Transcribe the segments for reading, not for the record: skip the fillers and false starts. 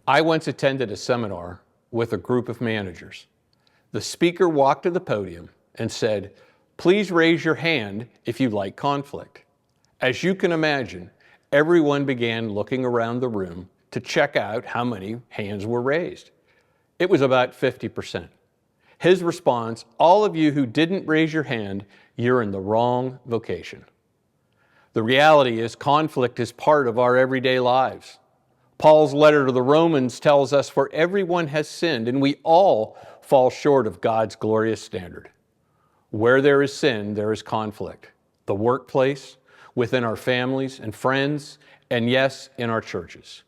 I once attended a seminar with a group of managers. The speaker walked to the podium and said, "Please raise your hand if you like conflict." As you can imagine, everyone began looking around the room to check out how many hands were raised. It was about 50%. His response, "All of you who didn't raise your hand, you're in the wrong vocation." The reality is conflict is part of our everyday lives. Paul's letter to the Romans tells us, "For everyone has sinned, and we all fall short of God's glorious standard." Where there is sin, there is conflict. The workplace, within our families and friends, and yes, in our churches.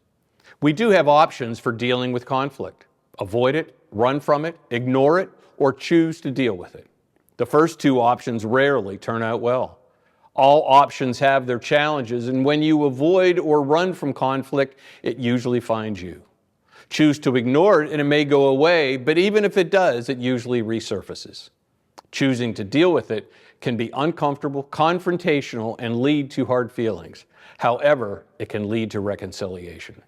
We do have options for dealing with conflict. Avoid it, run from it, ignore it, or choose to deal with it. The first two options rarely turn out well. All options have their challenges, and when you avoid or run from conflict, it usually finds you. Choose to ignore it and it may go away, but even if it does, it usually resurfaces. Choosing to deal with it can be uncomfortable, confrontational, and lead to hard feelings. However, it can lead to reconciliation.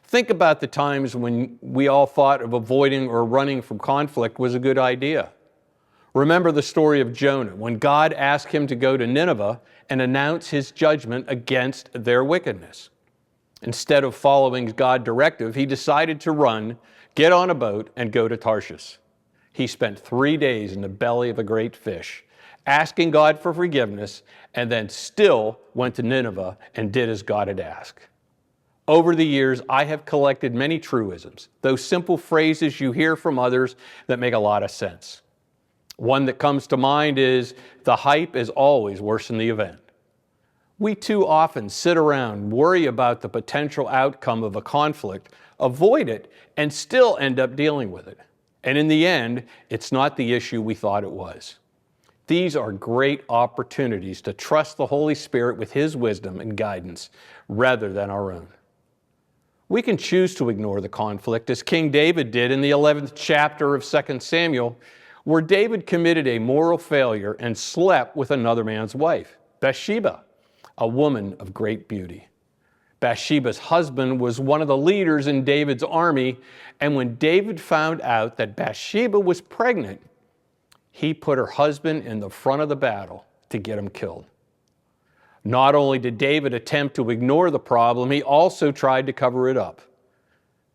Think about the times when we all thought of avoiding or running from conflict was a good idea. Remember the story of Jonah, when God asked him to go to Nineveh and announce his judgment against their wickedness. Instead of following God's directive, he decided to run, get on a boat, and go to Tarshish. He spent 3 days in the belly of a great fish, asking God for forgiveness, and then still went to Nineveh and did as God had asked. Over the years, I have collected many truisms, those simple phrases you hear from others that make a lot of sense. One that comes to mind is, "The hype is always worse than the event." We too often sit around, worry about the potential outcome of a conflict, avoid it, and still end up dealing with it. And in the end, it's not the issue we thought it was. These are great opportunities to trust the Holy Spirit with His wisdom and guidance rather than our own. We can choose to ignore the conflict, as King David did in the 11th chapter of 2 Samuel, where David committed a moral failure and slept with another man's wife, Bathsheba, a woman of great beauty. Bathsheba's husband was one of the leaders in David's army, and when David found out that Bathsheba was pregnant, he put her husband in the front of the battle to get him killed. Not only did David attempt to ignore the problem, he also tried to cover it up.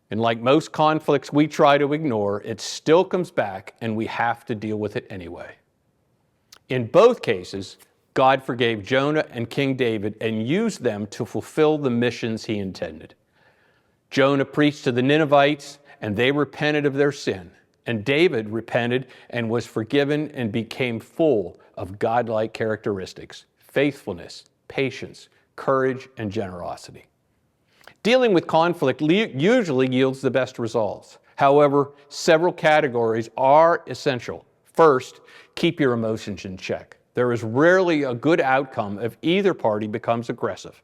And like most conflicts we try to ignore, it still comes back and we have to deal with it anyway. In both cases, God forgave Jonah and King David and used them to fulfill the missions He intended. Jonah preached to the Ninevites and they repented of their sin. And David repented and was forgiven and became full of godlike characteristics: faithfulness, patience, courage, and generosity. Dealing with conflict usually yields the best results. However, several categories are essential. First, keep your emotions in check. There is rarely a good outcome if either party becomes aggressive.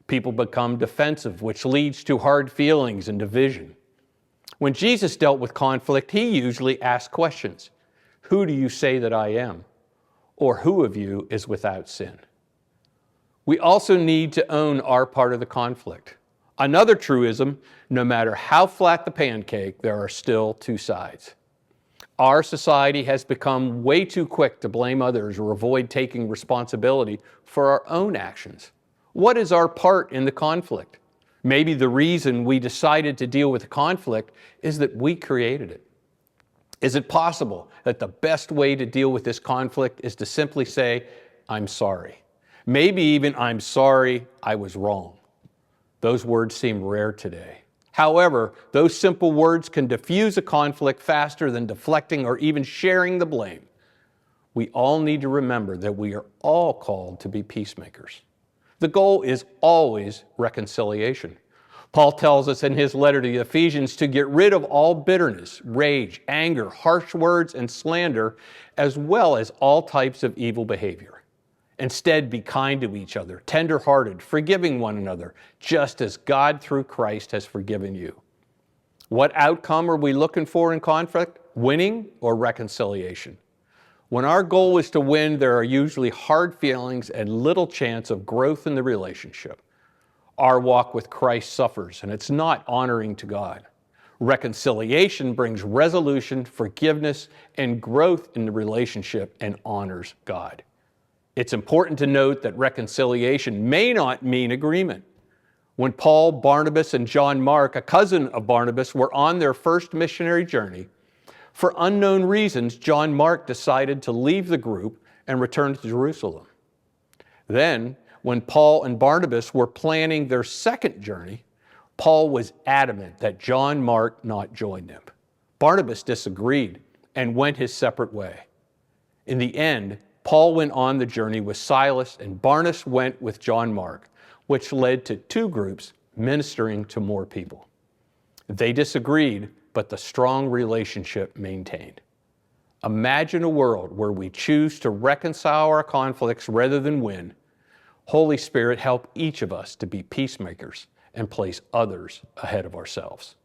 People become defensive, which leads to hard feelings and division. When Jesus dealt with conflict, He usually asked questions. "Who do you say that I am?" Or "Who of you is without sin?" We also need to own our part of the conflict. Another truism, no matter how flat the pancake, there are still two sides. Our society has become way too quick to blame others or avoid taking responsibility for our own actions. What is our part in the conflict? Maybe the reason we decided to deal with the conflict is that we created it. Is it possible that the best way to deal with this conflict is to simply say, "I'm sorry"? Maybe even, "I'm sorry, I was wrong." Those words seem rare today. However, those simple words can diffuse a conflict faster than deflecting or even sharing the blame. We all need to remember that we are all called to be peacemakers. The goal is always reconciliation. Paul tells us in his letter to the Ephesians to get rid of all bitterness, rage, anger, harsh words, and slander, as well as all types of evil behavior. Instead, be kind to each other, tender-hearted, forgiving one another, just as God through Christ has forgiven you. What outcome are we looking for in conflict? Winning or reconciliation? When our goal is to win, there are usually hard feelings and little chance of growth in the relationship. Our walk with Christ suffers, and it's not honoring to God. Reconciliation brings resolution, forgiveness, and growth in the relationship and honors God. It's important to note that reconciliation may not mean agreement. When Paul, Barnabas, and John Mark, a cousin of Barnabas, were on their first missionary journey, for unknown reasons, John Mark decided to leave the group and return to Jerusalem. Then, when Paul and Barnabas were planning their second journey, Paul was adamant that John Mark not join them. Barnabas disagreed and went his separate way. In the end, Paul went on the journey with Silas, and Barnabas went with John Mark, which led to two groups ministering to more people. They disagreed, but the strong relationship maintained. Imagine a world where we choose to reconcile our conflicts rather than win. Holy Spirit, help each of us to be peacemakers and place others ahead of ourselves.